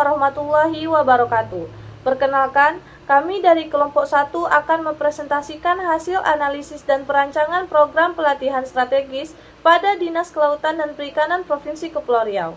warahmatullahi wabarakatuh. Perkenalkan, kami dari kelompok 1 akan mempresentasikan hasil analisis dan perancangan program pelatihan strategis pada Dinas Kelautan dan Perikanan Provinsi Kepulauan Riau.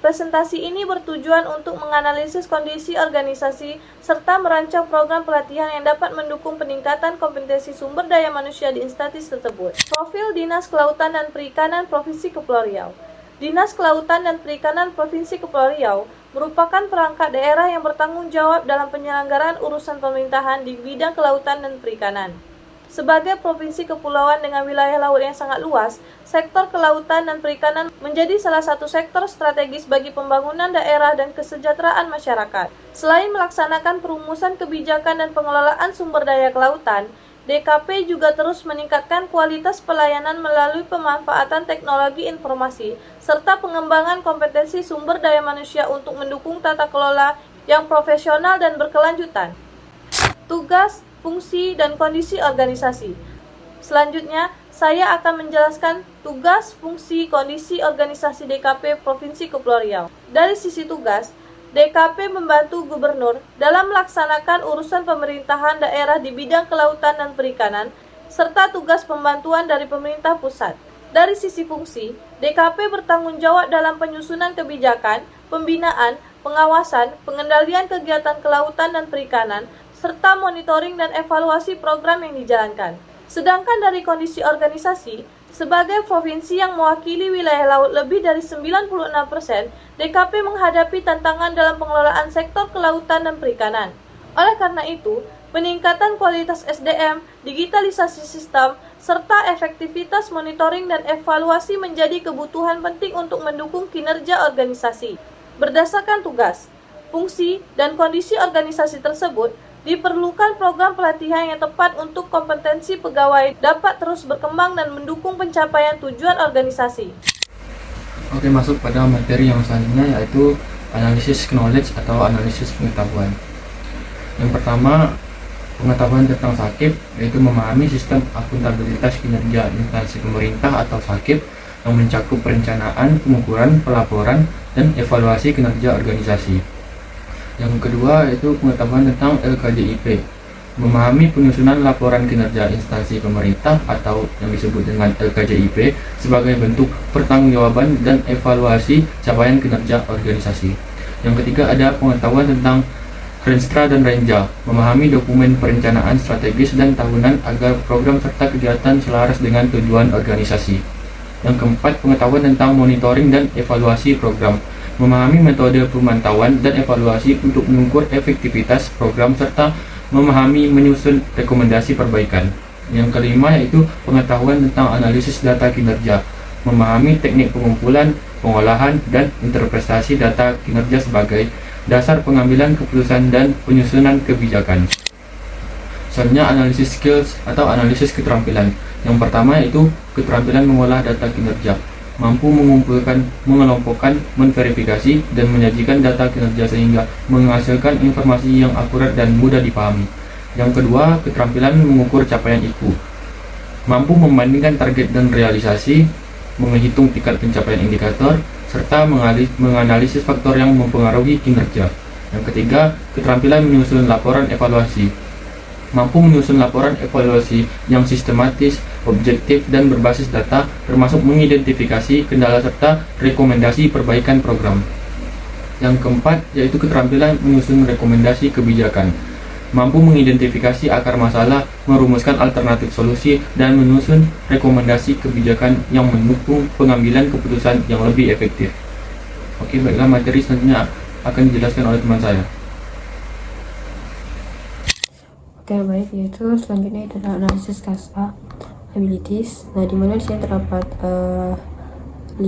Presentasi ini bertujuan untuk menganalisis kondisi organisasi serta merancang program pelatihan yang dapat mendukung peningkatan kompetensi sumber daya manusia di instansi tersebut. Profil Dinas Kelautan dan Perikanan Provinsi Kepulauan Riau. Dinas Kelautan dan Perikanan Provinsi Kepulauan Riau merupakan perangkat daerah yang bertanggung jawab dalam penyelenggaraan urusan pemerintahan di bidang kelautan dan perikanan. Sebagai provinsi kepulauan dengan wilayah laut yang sangat luas, sektor kelautan dan perikanan menjadi salah satu sektor strategis bagi pembangunan daerah dan kesejahteraan masyarakat. Selain melaksanakan perumusan kebijakan dan pengelolaan sumber daya kelautan, DKP juga terus meningkatkan kualitas pelayanan melalui pemanfaatan teknologi informasi serta pengembangan kompetensi sumber daya manusia untuk mendukung tata kelola yang profesional dan berkelanjutan. Tugas, fungsi, dan kondisi organisasi. Selanjutnya, saya akan menjelaskan tugas, fungsi, kondisi organisasi DKP Provinsi Kepulauan Riau. Dari sisi tugas, DKP membantu gubernur dalam melaksanakan urusan pemerintahan daerah di bidang kelautan dan perikanan, serta tugas pembantuan dari pemerintah pusat. Dari sisi fungsi, DKP bertanggung jawab dalam penyusunan kebijakan, pembinaan, pengawasan, pengendalian kegiatan kelautan dan perikanan, serta monitoring dan evaluasi program yang dijalankan. Sedangkan dari kondisi organisasi, sebagai provinsi yang mewakili wilayah laut lebih dari 96%, DKP menghadapi tantangan dalam pengelolaan sektor kelautan dan perikanan. Oleh karena itu, peningkatan kualitas SDM, digitalisasi sistem, serta efektivitas monitoring dan evaluasi menjadi kebutuhan penting untuk mendukung kinerja organisasi. Berdasarkan tugas, fungsi, dan kondisi organisasi tersebut, diperlukan program pelatihan yang tepat untuk kompetensi pegawai dapat terus berkembang dan mendukung pencapaian tujuan organisasi. Oke, masuk pada materi yang selanjutnya, yaitu analisis knowledge atau analisis pengetahuan. Yang pertama, pengetahuan tentang SAKIP, yaitu memahami sistem akuntabilitas kinerja instansi pemerintah atau SAKIP yang mencakup perencanaan, pengukuran, pelaporan, dan evaluasi kinerja organisasi. Yang kedua yaitu pengetahuan tentang LKJIP, memahami penyusunan laporan kinerja instansi pemerintah atau yang disebut dengan LKJIP sebagai bentuk pertanggungjawaban dan evaluasi capaian kinerja organisasi. Yang ketiga ada pengetahuan tentang Renstra dan Renja, memahami dokumen perencanaan strategis dan tahunan agar program serta kegiatan selaras dengan tujuan organisasi. Yang keempat, pengetahuan tentang monitoring dan evaluasi program, memahami metode pemantauan dan evaluasi untuk mengukur efektivitas program serta memahami menyusun rekomendasi perbaikan. Yang kelima yaitu pengetahuan tentang analisis data kinerja, memahami teknik pengumpulan, pengolahan, dan interpretasi data kinerja sebagai dasar pengambilan keputusan dan penyusunan kebijakan. Selanjutnya analisis skills atau analisis keterampilan. Yang pertama yaitu keterampilan mengolah data kinerja, mampu mengumpulkan, mengelompokkan, memverifikasi, dan menyajikan data kinerja sehingga menghasilkan informasi yang akurat dan mudah dipahami. Yang kedua, keterampilan mengukur capaian IKU, mampu membandingkan target dan realisasi, menghitung tingkat pencapaian indikator, serta menganalisis faktor yang mempengaruhi kinerja. Yang ketiga, keterampilan menyusun laporan evaluasi, mampu menyusun laporan evaluasi yang sistematis, objektif, dan berbasis data, termasuk mengidentifikasi kendala serta rekomendasi perbaikan program. Yang keempat, yaitu keterampilan menyusun rekomendasi kebijakan, mampu mengidentifikasi akar masalah, merumuskan alternatif solusi, dan menyusun rekomendasi kebijakan yang mendukung pengambilan keputusan yang lebih efektif. Oke, baiklah, materi selanjutnya akan dijelaskan oleh teman saya. Oke, baik, yaitu selanjutnya itu adalah analisis CASA abilities. Nah, di mana di sini terdapat 5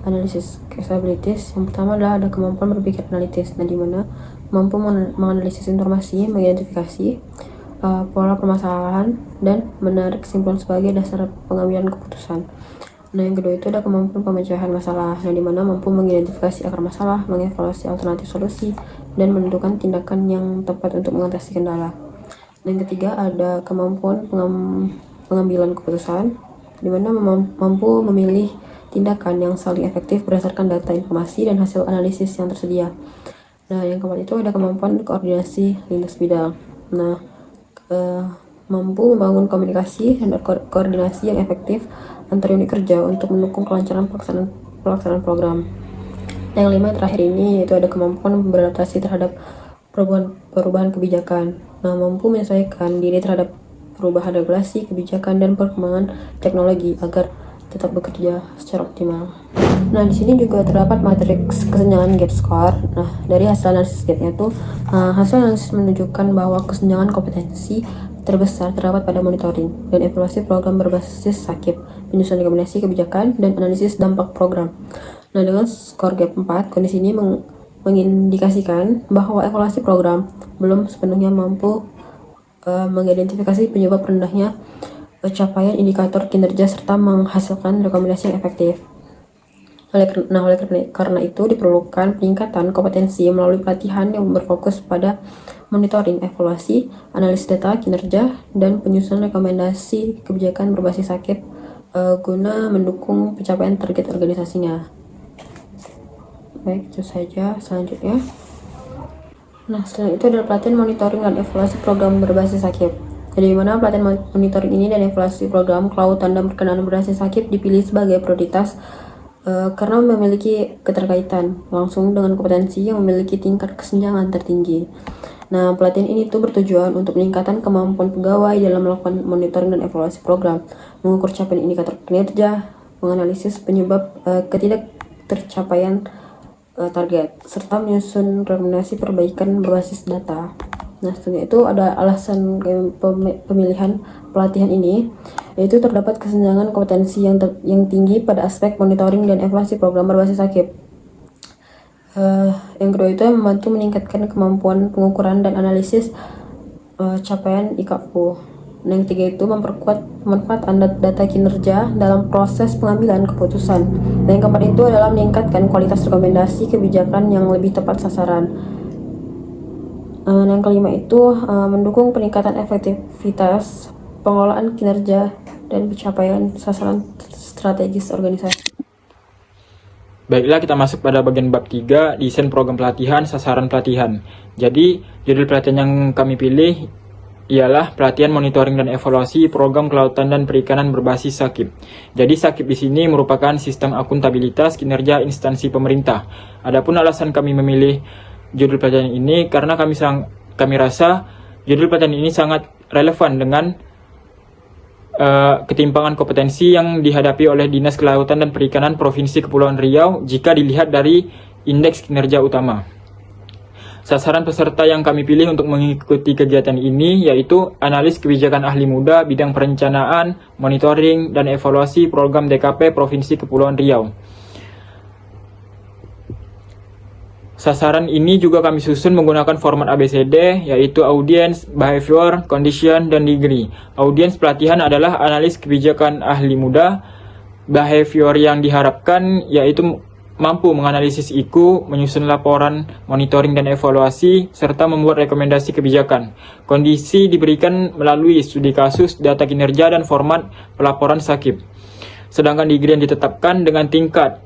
analisis CASA abilities. Yang pertama adalah ada kemampuan berpikir analitis. Nah, di mana mampu menganalisis informasi, mengidentifikasi pola permasalahan, dan menarik kesimpulan sebagai dasar pengambilan keputusan. Nah, yang kedua itu ada kemampuan pemecahan masalah. Nah, di mana mampu mengidentifikasi akar masalah, mengevaluasi alternatif solusi, dan menentukan tindakan yang tepat untuk mengatasi kendala. Dan yang ketiga ada kemampuan pengambilan keputusan, di mana mampu memilih tindakan yang saling efektif berdasarkan data, informasi, dan hasil analisis yang tersedia. Nah, yang keempat itu ada kemampuan koordinasi lintas bidang. Nah, mampu membangun komunikasi dan koordinasi yang efektif antar unit kerja untuk mendukung kelancaran pelaksanaan program. Yang kelima yang terakhir ini yaitu ada kemampuan beradaptasi terhadap perubahan kebijakan. Nah, mampu menyesuaikan diri terhadap perubahan regulasi, kebijakan, dan perkembangan teknologi agar tetap bekerja secara optimal. Nah, di sini juga terdapat matriks kesenjangan gap score. Nah, dari hasil analisis gapnya itu, hasil analisis menunjukkan bahwa kesenjangan kompetensi terbesar terdapat pada monitoring dan evaluasi program berbasis SAKIP, penyusunan rekomendasi kebijakan, dan analisis dampak program. Nah, dengan skor gap 4, kondisi ini mengindikasikan bahwa evaluasi program belum sepenuhnya mampu mengidentifikasi penyebab rendahnya capaian indikator kinerja serta menghasilkan rekomendasi yang efektif. Oleh karena itu diperlukan peningkatan kompetensi melalui pelatihan yang berfokus pada monitoring, evaluasi, analisis data kinerja, dan penyusunan rekomendasi kebijakan berbasis SAKIP guna mendukung pencapaian target organisasinya. Baik, itu saja. Selanjutnya, nah setelah itu adalah pelatihan monitoring dan evaluasi program berbasis SAKIP. Jadi mana pelatihan monitoring ini dan evaluasi program kelautan dan perkenalan berbasis SAKIP dipilih sebagai prioritas karena memiliki keterkaitan langsung dengan kompetensi yang memiliki tingkat kesenjangan tertinggi. Nah, pelatihan ini tuh bertujuan untuk meningkatkan kemampuan pegawai dalam melakukan monitoring dan evaluasi program, mengukur capaian indikator kinerja, menganalisis penyebab ketidaktercapaian target, serta menyusun rekomendasi perbaikan berbasis data. Nah, setelah itu ada alasan pemilihan pelatihan ini, yaitu terdapat kesenjangan kompetensi yang tinggi pada aspek monitoring dan evaluasi program berbasis SAKIP. Yang kedua itu membantu meningkatkan kemampuan pengukuran dan analisis capaian IKPU. Nah, yang ketiga itu memperkuat pemanfaatan data kinerja dalam proses pengambilan keputusan. Dan yang keempat itu adalah meningkatkan kualitas rekomendasi kebijakan yang lebih tepat sasaran. Yang kelima itu mendukung peningkatan efektivitas pengelolaan kinerja dan pencapaian sasaran strategis organisasi. Baiklah, kita masuk pada bagian bab 3, desain program pelatihan, sasaran pelatihan. Jadi, judul pelatihan yang kami pilih ialah pelatihan monitoring dan evaluasi program kelautan dan perikanan berbasis SAKIP. Jadi, SAKIP di sini merupakan sistem akuntabilitas kinerja instansi pemerintah. Adapun alasan kami memilih judul pelatihan ini karena kami rasa judul pelatihan ini sangat relevan dengan ketimpangan kompetensi yang dihadapi oleh Dinas Kelautan dan Perikanan Provinsi Kepulauan Riau jika dilihat dari indeks kinerja utama. Sasaran peserta yang kami pilih untuk mengikuti kegiatan ini yaitu analis kebijakan ahli muda bidang perencanaan, monitoring, dan evaluasi program DKP Provinsi Kepulauan Riau. Sasaran ini juga kami susun menggunakan format ABCD, yaitu audience, behavior, condition, dan degree. Audience pelatihan adalah analis kebijakan ahli muda. Behavior yang diharapkan yaitu mampu menganalisis IKU, menyusun laporan, monitoring dan evaluasi, serta membuat rekomendasi kebijakan. Kondisi diberikan melalui studi kasus, data kinerja, dan format pelaporan SAKIP. Sedangkan degree yang ditetapkan dengan tingkat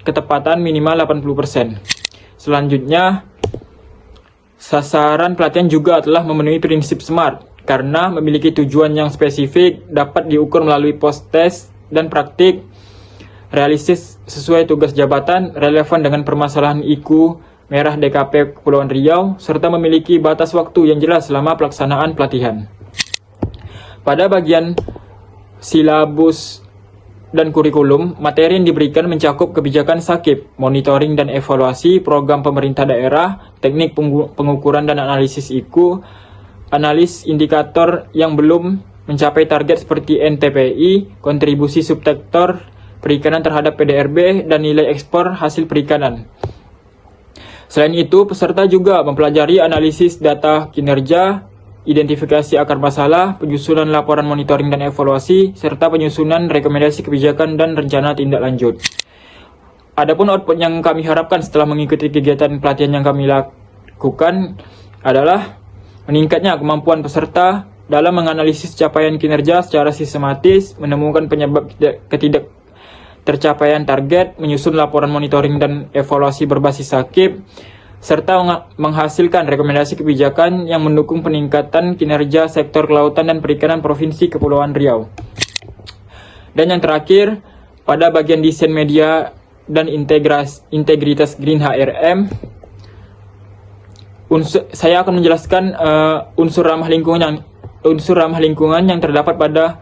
ketepatan minimal 80%. Selanjutnya, sasaran pelatihan juga telah memenuhi prinsip SMART karena memiliki tujuan yang spesifik, dapat diukur melalui post-test dan praktik, realistis sesuai tugas jabatan, relevan dengan permasalahan IKU merah DKP Kepulauan Riau, serta memiliki batas waktu yang jelas selama pelaksanaan pelatihan. Pada bagian silabus dan kurikulum, materi yang diberikan mencakup kebijakan SAKIP, monitoring dan evaluasi program pemerintah daerah, teknik pengukuran dan analisis IKU, analis indikator yang belum mencapai target seperti NTPI, kontribusi subsektor perikanan terhadap PDRB, dan nilai ekspor hasil perikanan. Selain itu, peserta juga mempelajari analisis data kinerja, identifikasi akar masalah, penyusunan laporan monitoring dan evaluasi, serta penyusunan rekomendasi kebijakan dan rencana tindak lanjut. Adapun output yang kami harapkan setelah mengikuti kegiatan pelatihan yang kami lakukan adalah meningkatnya kemampuan peserta dalam menganalisis capaian kinerja secara sistematis, menemukan penyebab ketidaktercapaian target, menyusun laporan monitoring dan evaluasi berbasis SAKIP, serta menghasilkan rekomendasi kebijakan yang mendukung peningkatan kinerja sektor kelautan dan perikanan Provinsi Kepulauan Riau. Dan yang terakhir, pada bagian desain media dan integritas Green HRM, saya akan menjelaskan unsur ramah lingkungan yang terdapat pada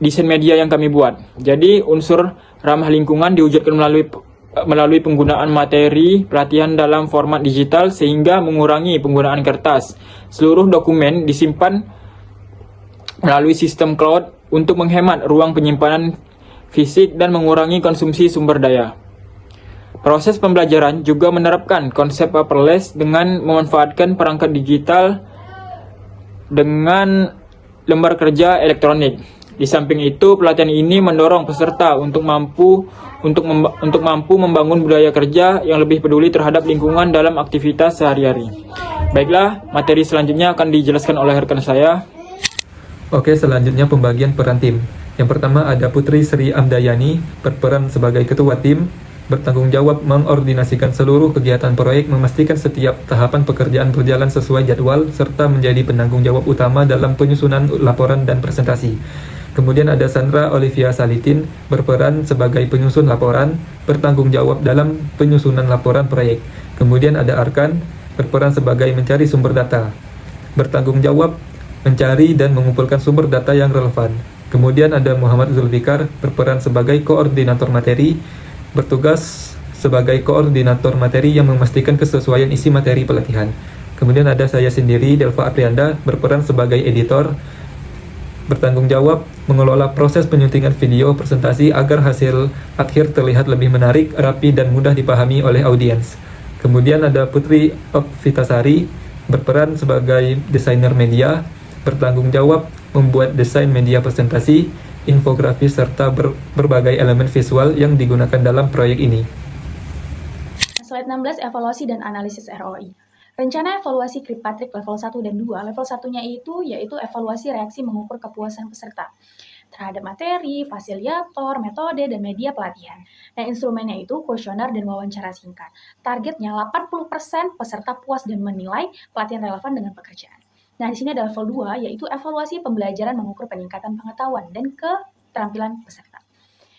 desain media yang kami buat. Jadi unsur ramah lingkungan diwujudkan melalui penggunaan materi pelatihan dalam format digital sehingga mengurangi penggunaan kertas. Seluruh dokumen disimpan melalui sistem cloud untuk menghemat ruang penyimpanan fisik dan mengurangi konsumsi sumber daya. Proses pembelajaran juga menerapkan konsep paperless dengan memanfaatkan perangkat digital dengan lembar kerja elektronik. Di samping itu, pelatihan ini mendorong peserta untuk mampu membangun budaya kerja yang lebih peduli terhadap lingkungan dalam aktivitas sehari-hari. Baiklah, materi selanjutnya akan dijelaskan oleh rekan saya. Oke, selanjutnya pembagian peran tim. Yang pertama ada Putri Sri Amdayani, berperan sebagai ketua tim, bertanggung jawab mengordinasikan seluruh kegiatan proyek, memastikan setiap tahapan pekerjaan berjalan sesuai jadwal, serta menjadi penanggung jawab utama dalam penyusunan laporan dan presentasi. Kemudian ada Sandra Olivia Salitin, berperan sebagai penyusun laporan, bertanggung jawab dalam penyusunan laporan proyek. Kemudian ada Arkan, berperan sebagai mencari sumber data, bertanggung jawab mencari dan mengumpulkan sumber data yang relevan. Kemudian ada Muhammad Zulfikar, berperan sebagai koordinator materi, bertugas sebagai koordinator materi yang memastikan kesesuaian isi materi pelatihan. Kemudian ada saya sendiri, Delva Aprianda, berperan sebagai editor, bertanggung jawab mengelola proses penyuntingan video presentasi agar hasil akhir terlihat lebih menarik, rapi, dan mudah dipahami oleh audiens. Kemudian ada Putri Opvitasari, berperan sebagai desainer media, bertanggung jawab membuat desain media presentasi, infografis, serta berbagai elemen visual yang digunakan dalam proyek ini. Slide 16, evaluasi dan analisis ROI. Rencana evaluasi Kirkpatrick level 1 dan 2, level 1-nya yaitu evaluasi reaksi mengukur kepuasan peserta terhadap materi, fasilitator, metode, dan media pelatihan. Nah, instrumennya itu kuesioner dan wawancara singkat. Targetnya 80% peserta puas dan menilai pelatihan relevan dengan pekerjaan. Nah, di sini ada level 2, yaitu evaluasi pembelajaran mengukur peningkatan pengetahuan dan keterampilan peserta.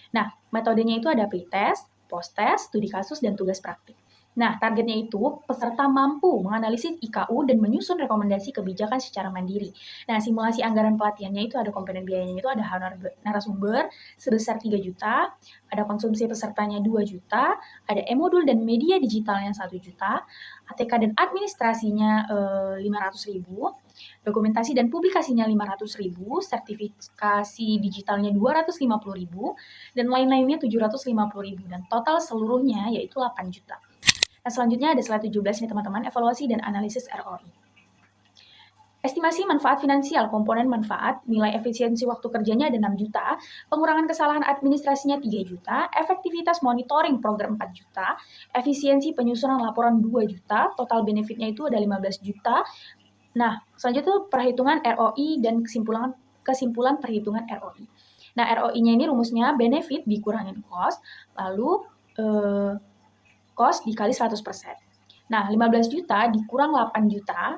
Nah, metodenya itu ada pre-test, post-test, studi kasus, dan tugas praktik. Nah, targetnya itu peserta mampu menganalisis IKU dan menyusun rekomendasi kebijakan secara mandiri. Nah, simulasi anggaran pelatihannya itu ada komponen biayanya itu ada narasumber sebesar 3 juta, ada konsumsi pesertanya 2 juta, ada e-modul dan media digitalnya 1 juta, ATK dan administrasinya 500.000, dokumentasi dan publikasinya 500.000, sertifikasi digitalnya 250.000, dan lain-lainnya 750.000, dan total seluruhnya yaitu 8 juta. Nah, selanjutnya ada slide 17 nih teman-teman, evaluasi dan analisis ROI. Estimasi manfaat finansial, komponen manfaat, nilai efisiensi waktu kerjanya ada 6 juta, pengurangan kesalahan administrasinya 3 juta, efektivitas monitoring program 4 juta, efisiensi penyusunan laporan 2 juta, total benefitnya itu ada 15 juta. Nah, selanjutnya itu perhitungan ROI dan kesimpulan perhitungan ROI. Nah, ROI-nya ini rumusnya benefit dikurangin cost, lalu cost dikali 100%. Nah, 15 juta dikurang 8 juta,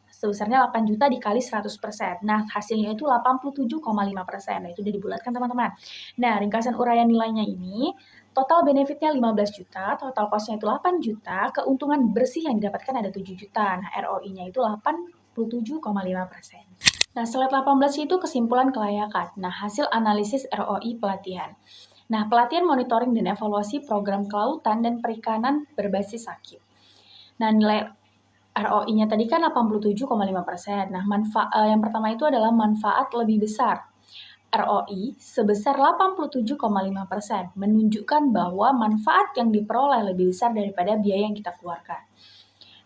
sebesarnya 8 juta dikali 100%. Nah, hasilnya itu 87,5%. Nah, itu udah dibulatkan teman-teman. Nah, ringkasan uraian nilainya ini, total benefitnya 15 juta, total cost-nya itu 8 juta, keuntungan bersih yang didapatkan ada 7 juta. Nah, ROI-nya itu 87,5%. Nah, slide 18 itu kesimpulan kelayakan. Nah, hasil analisis ROI pelatihan. Nah, pelatihan monitoring dan evaluasi program kelautan dan perikanan berbasis SAKIP. Nah, nilai ROI-nya tadi kan 87,5%. Nah, yang pertama itu adalah manfaat lebih besar. ROI sebesar 87,5%, menunjukkan bahwa manfaat yang diperoleh lebih besar daripada biaya yang kita keluarkan.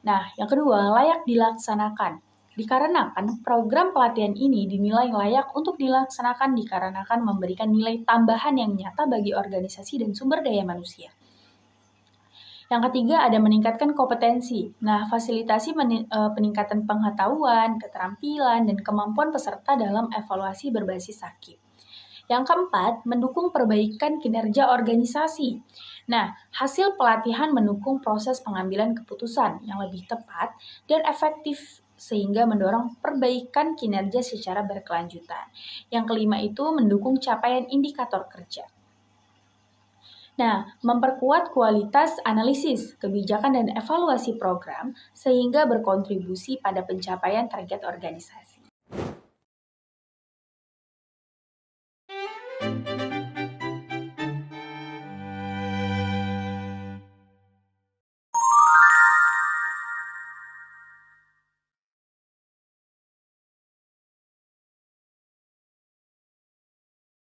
Nah, yang kedua, layak dilaksanakan. Dikarenakan program pelatihan ini dinilai layak untuk dilaksanakan dikarenakan memberikan nilai tambahan yang nyata bagi organisasi dan sumber daya manusia. Yang ketiga ada meningkatkan kompetensi. Nah, fasilitasi peningkatan pengetahuan, keterampilan, dan kemampuan peserta dalam evaluasi berbasis SAKIP. Yang keempat, mendukung perbaikan kinerja organisasi. Nah, hasil pelatihan mendukung proses pengambilan keputusan yang lebih tepat dan efektif sehingga mendorong perbaikan kinerja secara berkelanjutan. Yang kelima itu mendukung capaian indikator kerja. Nah, memperkuat kualitas analisis, kebijakan, dan evaluasi program sehingga berkontribusi pada pencapaian target organisasi.